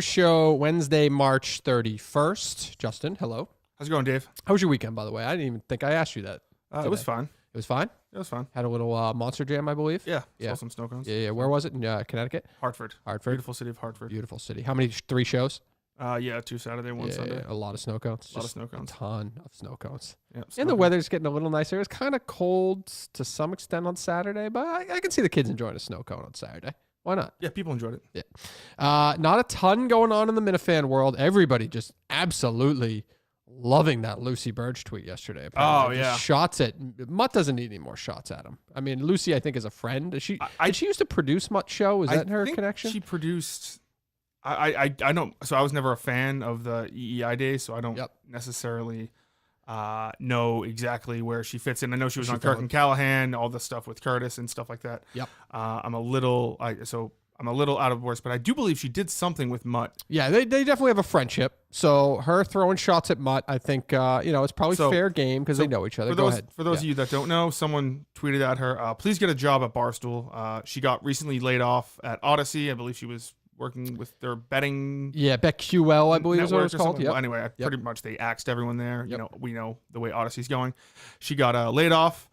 Show Wednesday, March 31st. Justin, hello. How's it going, Dave? How was your weekend, by the way? I didn't even think I asked you that. It was fine. It was fine? It was fine. Had a little Monster Jam, I believe? Yeah. Saw some snow cones. Yeah. Where was it? In Connecticut? Hartford. Beautiful city of Hartford. Beautiful city. How many? 3 shows? Yeah, 2 Saturday, 1 Sunday. A lot of snow cones. A lot of snow cones. A ton of snow cones. Yeah, And the weather's getting a little nicer. It's kind of cold to some extent on Saturday, but I can see the kids enjoying a snow cone on Saturday. Why not? Yeah, people enjoyed it. Yeah. Not a ton going on in the Minifan world. Everybody just absolutely loving that Lucy Burch tweet yesterday. Apparently. Oh, yeah. Just shots at Mutt doesn't need any more shots at him. I mean, Lucy, I think, is a friend. Did she used to produce Mutt's show? Is that her connection? She produced. I don't. So I was never a fan of the EEI days, so I don't necessarily know exactly where she fits in. I know she was on Kirk and Callahan, all the stuff with Curtis and stuff like that. Yep. I'm a little out of words, but I do believe she did something with Mutt. Yeah, they definitely have a friendship. So her throwing shots at Mutt, I think, it's probably fair game because they know each other. Go ahead. For those of you that don't know, someone tweeted at her, please get a job at Barstool. She got recently laid off at Odyssey. I believe she was working with their betting. Yeah, BetQL, I believe is what it's called. Well, anyway, pretty much they axed everyone there. Yep. You know, we know the way Odyssey's going. She got laid off.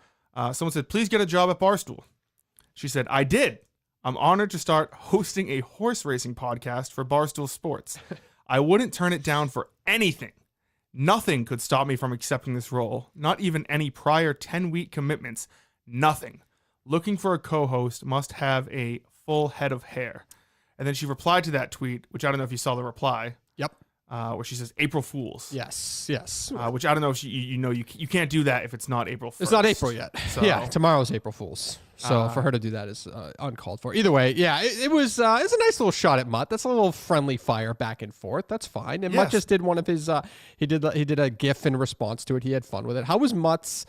Someone said, please get a job at Barstool. She said, I did. I'm honored to start hosting a horse racing podcast for Barstool Sports. I wouldn't turn it down for anything. Nothing could stop me from accepting this role. Not even any prior 10-week commitments. Nothing. Looking for a co-host must have a full head of hair. And then she replied to that tweet, which I don't know if you saw the reply. Yep. Where she says April Fools. Yes. Which I don't know if you can't do that if it's not April 1st. It's not April yet. So, yeah, tomorrow's April Fools. So for her to do that is uncalled for. Either way, yeah, it was a nice little shot at Mutt. That's a little friendly fire back and forth. That's fine. And Mutt just did one of his. He did a GIF in response to it. He had fun with it. How was Mutt's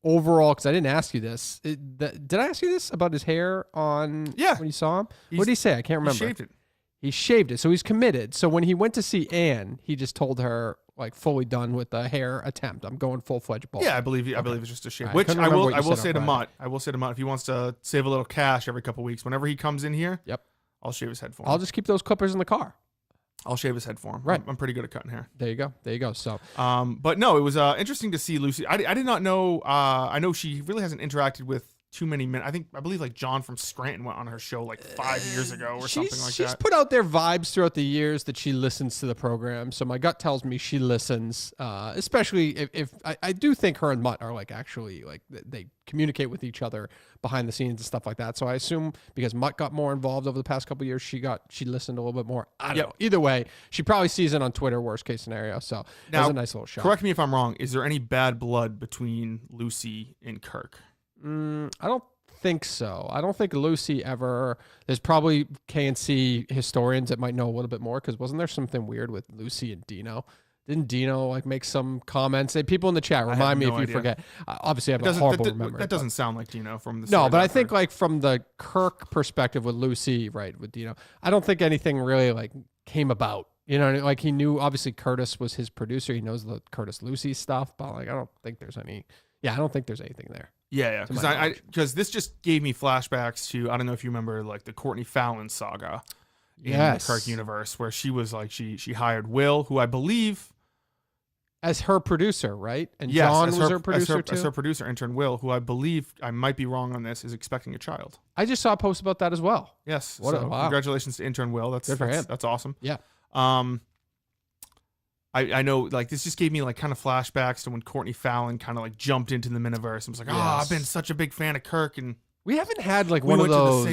overall? Because I didn't ask you this. Did I ask you this about his hair on? Yeah. When you saw him, what did he say? I can't remember. He shaved it. He shaved it, so he's committed. So when he went to see Anne, he just told her, like, fully done with the hair attempt. I'm going full-fledged bald. Yeah, I believe it's just a shave. Right, which I will say to Mutt. I will say to Mutt, if he wants to save a little cash every couple of weeks, whenever he comes in here, I'll shave his head for him. I'll just keep those clippers in the car. I'll shave his head for him. Right. I'm pretty good at cutting hair. There you go. So, but no, it was interesting to see Lucy. I did not know. I know she really hasn't interacted with too many men. I believe like John from Scranton went on her show like 5 years ago or something like that. She's put out their vibes throughout the years that she listens to the program. So my gut tells me she listens, especially if I do think her and Mutt are like actually like they communicate with each other behind the scenes and stuff like that. So I assume because Mutt got more involved over the past couple of years, she listened a little bit more. I don't know. Either way, she probably sees it on Twitter, worst case scenario. So that was a nice little shot. Correct me if I'm wrong. Is there any bad blood between Lucy and Kirk? I don't think so. I don't think Lucy ever. There's probably KNC historians that might know a little bit more because wasn't there something weird with Lucy and Dino? Didn't Dino like make some comments? Hey, people in the chat, remind me if you forget. Obviously, I have a horrible memory. That doesn't sound like Dino from the. No, but I think like from the Kirk perspective with Lucy, right, with Dino, I don't think anything really like came about. You know, like he knew obviously Curtis was his producer. He knows the Curtis Lucy stuff, but like I don't think there's any. Yeah, I don't think there's anything there. Yeah, because this just gave me flashbacks to I don't know if you remember like the Courtney Fallon saga in the Kirk universe where she was like she hired Will, who I believe as her producer, right? And John was her producer too. As her producer, intern Will, who I believe I might be wrong on this, is expecting a child. I just saw a post about that as well. Yes, congratulations to intern Will. That's good for him. That's awesome. Yeah. I know, like, this just gave me, like, kind of flashbacks to when Courtney Fallon kind of, like, jumped into the Miniverse. I was like, I've been such a big fan of Kirk. And we haven't had, like, one of those.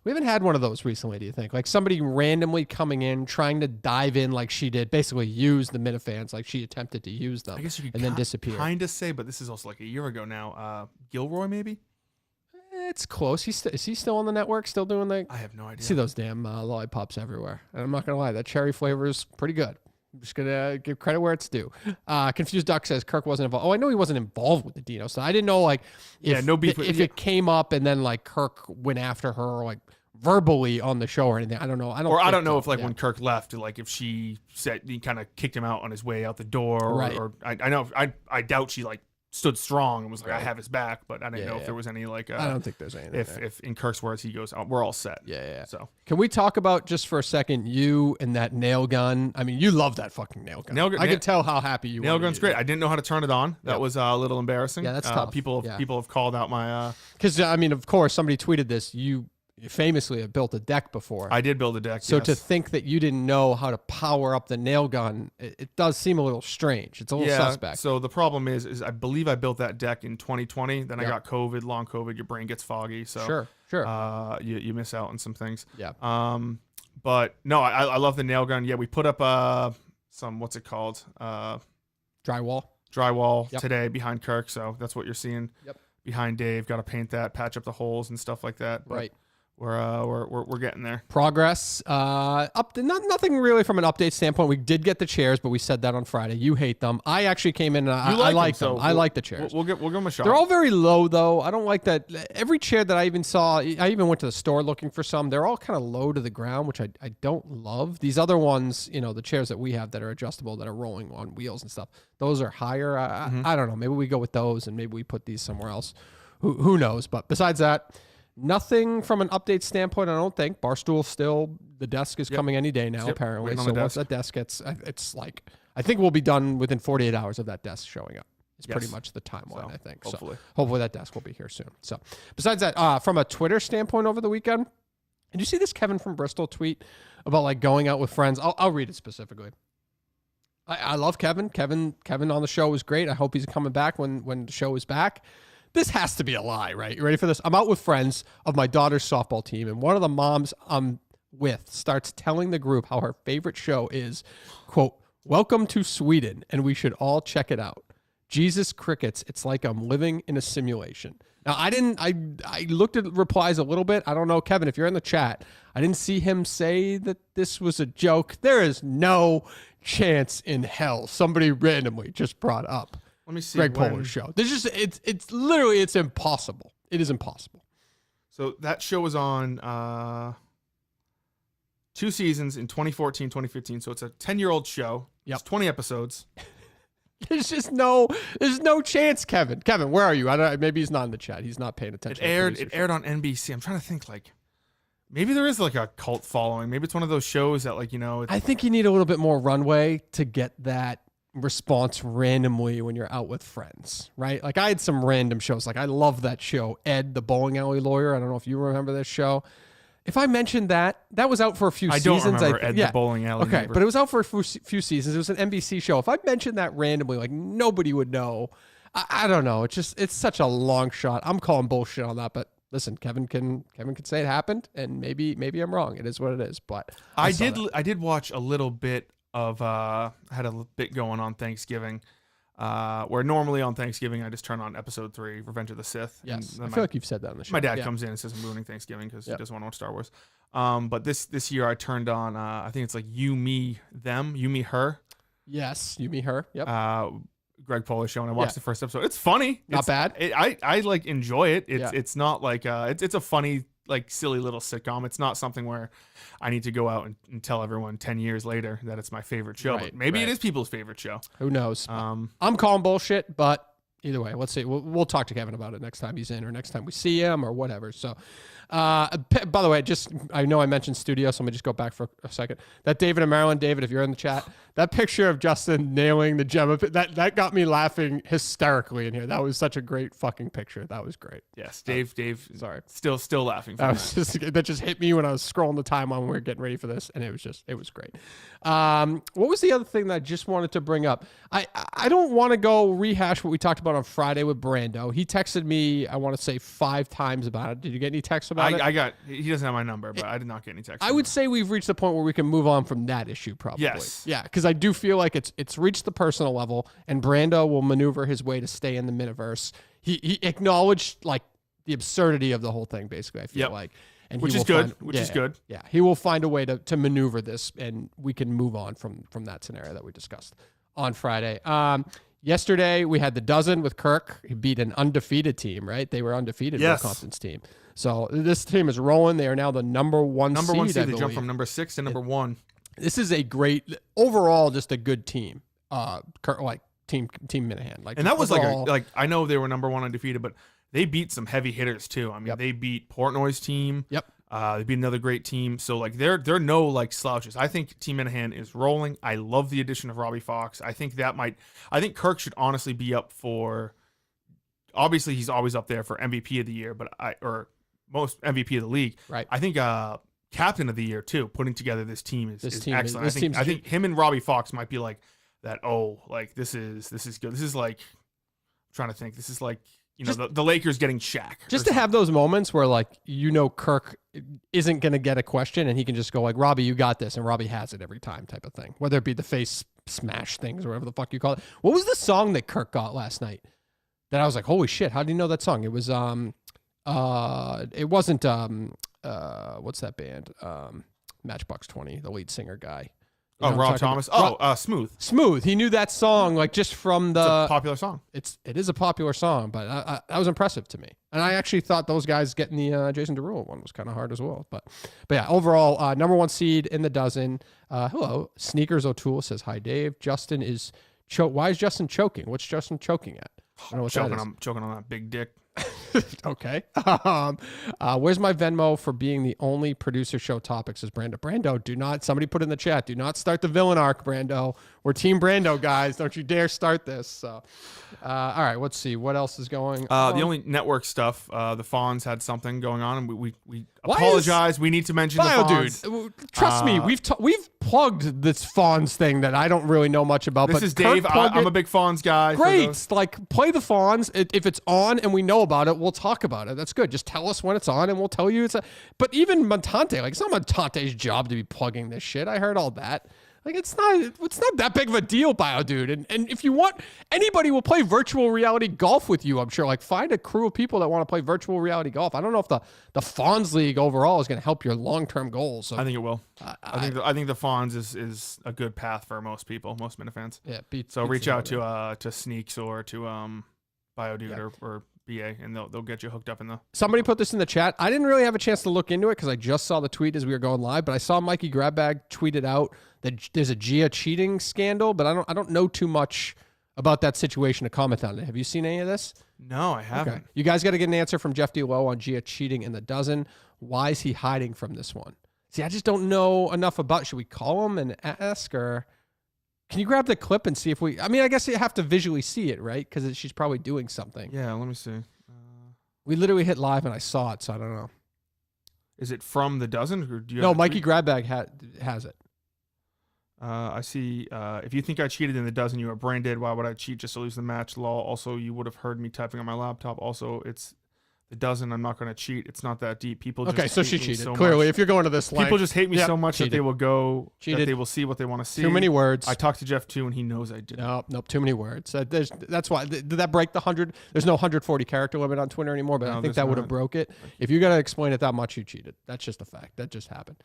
We haven't had one of those recently, do you think? Like, somebody randomly coming in, trying to dive in like she did, basically use the Minifans like she attempted to use them. I guess you could then disappear. Kind of say, but this is also, like, a year ago now. Gilroy, maybe? It's close. Is he still on the network? Still doing that? I have no idea. See those damn lollipops everywhere. And I'm not going to lie, that cherry flavor is pretty good. I'm just going to give credit where it's due. Confused Duck says Kirk wasn't involved. Oh, I know he wasn't involved with the Dino. So I didn't know, like, if it came up and then, like, Kirk went after her, like, verbally on the show or anything. I don't know. I don't know if, like, when Kirk left, like, if she said he kind of kicked him out on his way out the door. Right. Or I know, I doubt she, like, stood strong and was like, I have his back, but I didn't know if there was any like. I don't think there's anything. If in Kirk's words he goes, we're all set. Yeah. So can we talk about just for a second you and that nail gun? I mean, you love that fucking nail gun. I can tell how happy you. Nail gun's great. I didn't know how to turn it on. That was a little embarrassing. Yeah, that's tough. People have called out my. Because I mean, of course, somebody tweeted this. You famously have built a deck before. I did build a deck. So to think that you didn't know how to power up the nail gun, it does seem a little strange. It's a little suspect. So the problem is I believe I built that deck in 2020. Then I got COVID, long COVID. Your brain gets foggy. So sure. You miss out on some things. Yeah. But no, I love the nail gun. Yeah, we put up some, what's it called? Drywall today behind Kirk. So that's what you're seeing. Yep. Behind Dave, got to paint that, patch up the holes and stuff like that. But right. We're getting there. Progress. Nothing really from an update standpoint. We did get the chairs, but we said that on Friday. You hate them. I actually came in and I like them. I like the chairs. We'll give them a shot. They're all very low though. I don't like that. Every chair that I even saw, I even went to the store looking for some. They're all kind of low to the ground, which I don't love. These other ones, the chairs that we have that are adjustable, that are rolling on wheels and stuff, those are higher. I don't know. Maybe we go with those and maybe we put these somewhere else. Who knows? But besides that, nothing from an update standpoint, I don't think. Barstool still, the desk is coming any day now, apparently. So once that desk gets, it's like, I think we'll be done within 48 hours of that desk showing up. It's pretty much the timeline, I think. Hopefully. So hopefully that desk will be here soon. So besides that, from a Twitter standpoint over the weekend, did you see this Kevin from Bristol tweet about like going out with friends? I'll read it specifically. I love Kevin. Kevin on the show was great. I hope he's coming back when the show is back. This has to be a lie, right? You ready for this? I'm out with friends of my daughter's softball team, and one of the moms I'm with starts telling the group how her favorite show is, quote, "Welcome to Sweden, and we should all check it out. Jesus crickets, it's like I'm living in a simulation." Now, I looked at replies a little bit. I don't know, Kevin, if you're in the chat, I didn't see him say that this was a joke. There is no chance in hell somebody randomly just brought up Let me see. Greg Polar's show. There's just it's literally impossible. It is impossible. So that show was on 2 seasons in 2014, 2015. So it's a 10-year-old show. It's 20 episodes. There's no chance, Kevin. Kevin, where are you? Maybe he's not in the chat. He's not paying attention. It aired on NBC. I'm trying to think like maybe there is like a cult following. Maybe it's one of those shows that like, I think you need a little bit more runway to get that response randomly when you're out with friends, right? Like I had some random shows. Like I love that show, Ed, the bowling alley lawyer. I don't know if you remember this show. If I mentioned that was out for a few seasons. I don't remember Ed, the bowling alley. Okay, neighbor. but it was out for a few seasons. It was an NBC show. If I mentioned that randomly, like nobody would know. I don't know. It's such a long shot. I'm calling bullshit on that, but listen, Kevin can say it happened, and maybe I'm wrong. It is what it is. But I did watch a little bit of had a bit going on Thanksgiving, where normally on Thanksgiving I just turn on episode 3, Revenge of the Sith. Yes, I feel like you've said that on the show. My dad comes in and says I'm ruining Thanksgiving because he doesn't want to watch Star Wars. But this year I turned on I think it's like You, Me, Them, You, Me, Her. Yes, You, Me, Her. Yep. Greg Polar's show, and I watched the first episode. It's funny. Not bad. I like enjoy it. It's not like it's a funny, like silly little sitcom. It's not something where I need to go out and tell everyone 10 years later that it's my favorite show. But maybe it is people's favorite show. Who knows? I'm calling bullshit, but either way, let's see. We'll talk to Kevin about it next time he's in, or next time we see him, or whatever. So, by the way, I know I mentioned studio, so let me just go back for a second. That David and Marilyn, David, if you're in the chat, that picture of Justin nailing the Gemma, that got me laughing hysterically in here. That was such a great fucking picture. That was great. Yes, Dave. Sorry, still laughing. That just hit me when I was scrolling the timeline when we were getting ready for this, and it was great. What was the other thing that I just wanted to bring up? I don't want to go rehash what we talked about on Friday with Brando. He texted me, I want to say 5 times about it. Did you get any texts about it? He doesn't have my number, but I did not get any texts. I would say we've reached the point where we can move on from that issue, probably. Yes. Yeah, because I do feel like it's reached the personal level, and Brando will maneuver his way to stay in the Miniverse. He acknowledged like the absurdity of the whole thing, basically, I feel like. And which is good. Is good. Yeah, he will find a way to maneuver this, and we can move on from that scenario that we discussed on Friday. Yesterday, we had the dozen with Kirk. He beat an undefeated team, right? They were undefeated, Will Compton's team. So this team is rolling. They are now the number one seed. They jumped from number 6 to number 1. This is a great, overall, just a good team. Kirk, like Team Minahan. Like, and that was overall, like I know they were number 1 undefeated, but they beat some heavy hitters too. I mean, they beat Portnoy's team. Yep. They beat another great team. So like they're no like slouches. I think Team Minahan is rolling. I love the addition of Robbie Fox. I think Kirk should honestly be up for. Obviously, he's always up there for MVP of the year, or most MVP of the league. Right. I think Captain of the year too. Putting together this team is excellent. I think him and Robbie Fox might be like that. Oh, like this is good. This is like I'm trying to think. This is like. The Lakers getting Shaq. Just to have those moments where, like, Kirk isn't going to get a question and he can just go, like, Robbie, you got this. And Robbie has it every time type of thing. Whether it be the face smash things or whatever the fuck you call it. What was the song that Kirk got last night? That I was like, holy shit, how do you know that song? It was, it wasn't, what's that band? Matchbox 20, the lead singer guy. Oh, Rob Thomas. Smooth. Smooth. He knew that song like just from the. It's a popular song. It is a popular song, but that was impressive to me. And I actually thought those guys getting the Jason Derulo one was kind of hard as well. But yeah, overall, number 1 seed in the dozen. Hello, Sneakers O'Toole says hi, Dave. Justin is why is Justin choking? What's Justin choking at? I don't know what I'm choking on that big dick. Okay. Where's my Venmo for being the only producer show topic, says Brando. Brando, do not, somebody put in the chat, do not start the villain arc, Brando. We're Team Brando, guys. Don't you dare start this. So, all right, let's see. What else is going on? The only network stuff, the Fawns had something going on, and we apologize. We need to mention the Fawns. Dude, trust me, we've plugged this Fawns thing that I don't really know much about. This is Dave. I'm a big Fawns guy. Great. Like, play the Fawns. If it's on and we know about it, we'll talk about it. That's good. Just tell us when it's on and we'll tell you but even Montante, like, it's not Montante's job to be plugging this shit. I heard all that. Like, it's not that big of a deal, Bio Dude. And if you want, anybody will play virtual reality golf with you, I'm sure. Like, find a crew of people that want to play virtual reality golf. I don't know if the Fawns League overall is going to help your long-term goals. So, I think it will. I think the Fawns is a good path for most people, most Minifans. Yeah. So reach out to Sneaks or to Bio Dude or BA, and they'll get you hooked up in the. Somebody put this in the chat. I didn't really have a chance to look into it because I just saw the tweet as we were going live, but I saw Mikey Grabbag tweeted out that there's a Gia cheating scandal, but I don't know too much about that situation to comment on it. Have you seen any of this? No, I haven't. Okay. You guys got to get an answer from Jeff D. Lowe on Gia cheating in the dozen. Why is he hiding from this one? See, I just don't know enough about. Should we call him and ask, or can you grab the clip and see if I mean, I guess you have to visually see it, right? Because she's probably doing something. Yeah, let me see. We literally hit live and I saw it, so I don't know. Is it from the dozen? Or do you no, Mikey Grabbag has it. I see. If you think I cheated in the dozen, you are brain dead. Why would I cheat just to lose the match? Lol. Also, you would have heard me typing on my laptop. Also, it's the dozen. I'm not going to cheat. It's not that deep. People just okay, so she cheated. So clearly, much. If you're going to this length, people just hate me so much cheated. That they will go. Cheated. That they will see what they want to see. Too many words. I talked to Jeff too, and he knows I did. Nope. Too many words. That's why. Did that break the 100? There's no 140 character limit on Twitter anymore, but I think that would have broke it. If you got to explain it that much, you cheated. That's just a fact. That just happened.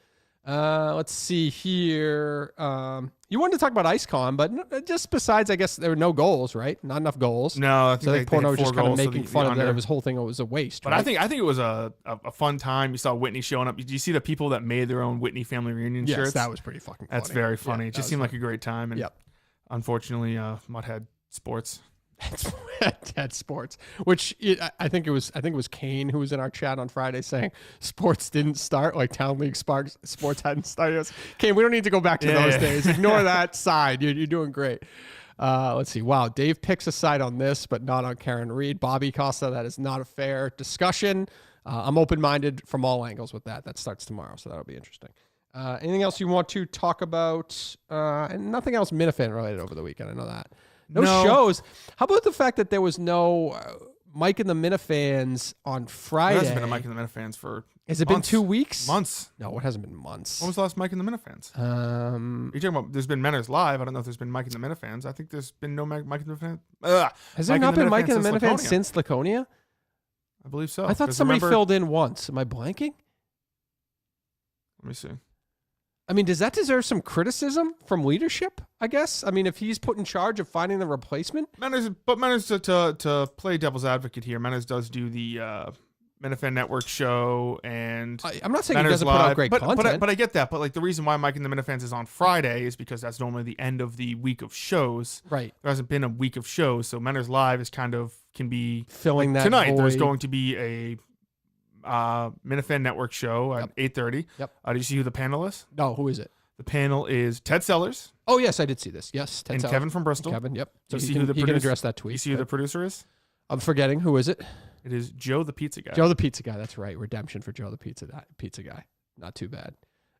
Let's see here. You wanted to talk about IceCon, but just besides, I guess there were no goals, right? Not enough goals. No, I think so Porno was just kind of making fun of that. His whole thing was a waste. But right? I think it was a fun time. You saw Whitney showing up. Did you see the people that made their own Whitney family reunion shirts? Yes, that was pretty fucking funny. That's very funny. It just seemed like a great time. And unfortunately, Mutt had sports. Had sports, which I think it was Kane who was in our chat on Friday saying sports didn't start, like Town League sports hadn't started. Kane, we don't need to go back to those days. Ignore that side. You're doing great. Let's see. Wow, Dave picks a side on this, but not on Karen Reed. Bobby Costa, that is not a fair discussion. I'm open-minded from all angles with that. That starts tomorrow, so that'll be interesting. Anything else you want to talk about? And nothing else Minifan related over the weekend. I know that. No shows. How about the fact that there was no Mike and the Minifans on Friday? There hasn't been a Mike and the Minifans for Has it been 2 weeks? Months. No, it hasn't been months. When was the last Mike and the Minifans? You're talking about there's been Menners Live. I don't know if there's been Mike and the Minifans. I think there's been no Mike and the Minifans. Has there not been Mike and the Minifans since Laconia? I believe so. I thought somebody filled in once. Am I blanking? Let me see. I mean, does that deserve some criticism from leadership, I guess? I mean, if he's put in charge of finding the replacement? Menners, to play devil's advocate here, Menners does do the Minifan Network show and I'm not saying he Manners doesn't put out Live, great but content. but I get that. But like the reason why Mike and the Minifans is on Friday is because that's normally the end of the week of shows. Right. There hasn't been a week of shows, so Manners Live is can be Filling that tonight. void. There's going to be a Minifan Network show at 8:30. Yep. Did you see who the panel is? No, who is it? The panel is Ted Sellers. Oh, yes, I did see this. Yes, Ted and Sellers. Kevin from Bristol. Kevin, yep. So You he see can, who the he can producer- address that tweet. You see who the producer is? I'm forgetting. Who is it? It is Joe the Pizza Guy. Joe the Pizza Guy. That's right. Redemption for Joe the Pizza Guy. Not too bad.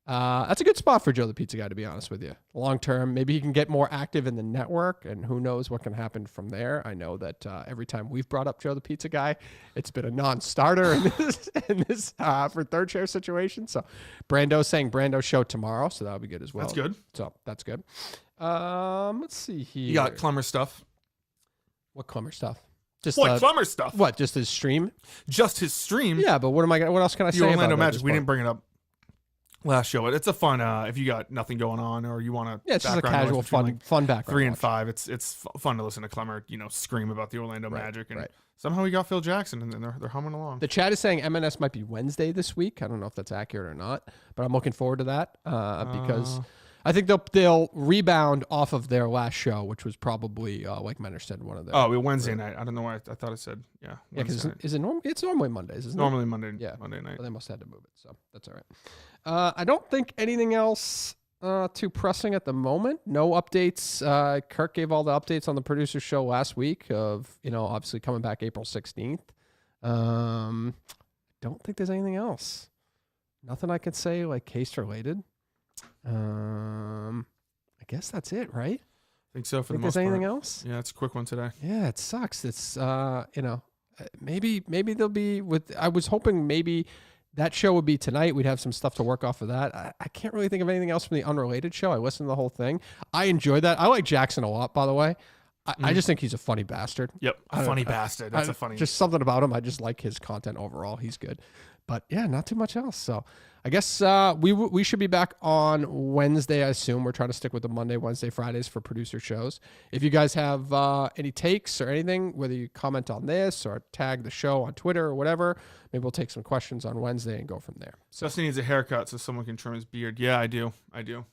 That's a good spot for Joe the Pizza Guy, to be honest with you. Long term, maybe he can get more active in the network, and who knows what can happen from there. I know that every time we've brought up Joe the Pizza Guy, it's been a non-starter in this for third chair situation. So Brando's saying Brando show tomorrow, so that'll be good as well. That's good. So that's good. Let's see here. You got Clemmer stuff. What Clemmer stuff? Just Clemmer stuff? What? Just his stream? Just his stream. Yeah, but what else can I The say Orlando about it at Magic. this We point? didn't bring it up last show. It's a fun. If you got nothing going on or you want to. Yeah, it's just a casual, fun background. 3 and watch. 5. It's fun to listen to Clemmer, scream about the Orlando Magic, and right. somehow we got Phil Jackson, and they're humming along. The chat is saying MNS might be Wednesday this week. I don't know if that's accurate or not, but I'm looking forward to that because I think they'll rebound off of their last show, which was probably like Menor said, one of the Wednesday night. I don't know why I thought it said because is it normally it's normally Mondays, isn't normally it? Monday night. Well, they must have had to move it, so that's all right. I don't think anything else too pressing at the moment. No updates. Kirk gave all the updates on the producer show last week of obviously coming back April 16th. Don't think there's anything else. Nothing I could say like case related. I guess that's it, right? I think so for the Think most there's anything part. else? Yeah, it's a quick one today. Yeah, it sucks. It's maybe they'll be with. I was hoping maybe that show would be tonight. We'd have some stuff to work off of that. I can't really think of anything else from the unrelated show. I listened to the whole thing. I enjoyed that. I like Jackson a lot, by the way. I just think he's a funny bastard. Yep, funny bastard. That's a funny. Just something about him. I just like his content overall. He's good. But yeah, not too much else. So I guess we should be back on Wednesday, I assume. We're trying to stick with the Monday, Wednesday, Fridays for producer shows. If you guys have any takes or anything, whether you comment on this or tag the show on Twitter or whatever, maybe we'll take some questions on Wednesday and go from there. So Dusty needs a haircut so someone can trim his beard. Yeah, I do.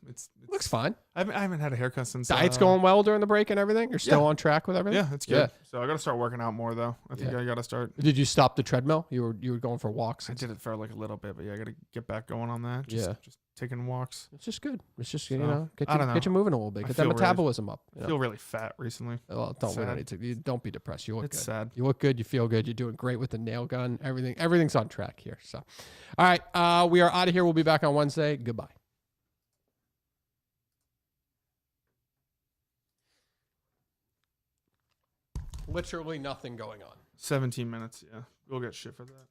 It's looks fine. I haven't had a haircut since. Diet's going well during the break and everything? You're still on track with everything? Yeah, it's good. So I got to start working out more though. I think I got to start. Did you stop the treadmill? You were going for walks? I did it for like a little bit, but yeah, I got to get back going on that. Just taking walks. It's just good. It's just, I don't know. get you moving a little bit. Get that metabolism up. I feel really fat recently. Well, don't be depressed. You look good. It's sad. You look good. You feel good. You're doing great with the nail gun. Everything's on track here. So, all right. We are out of here. We'll be back on Wednesday. Goodbye. Literally nothing going on. 17 minutes. Yeah, we'll get shit for that.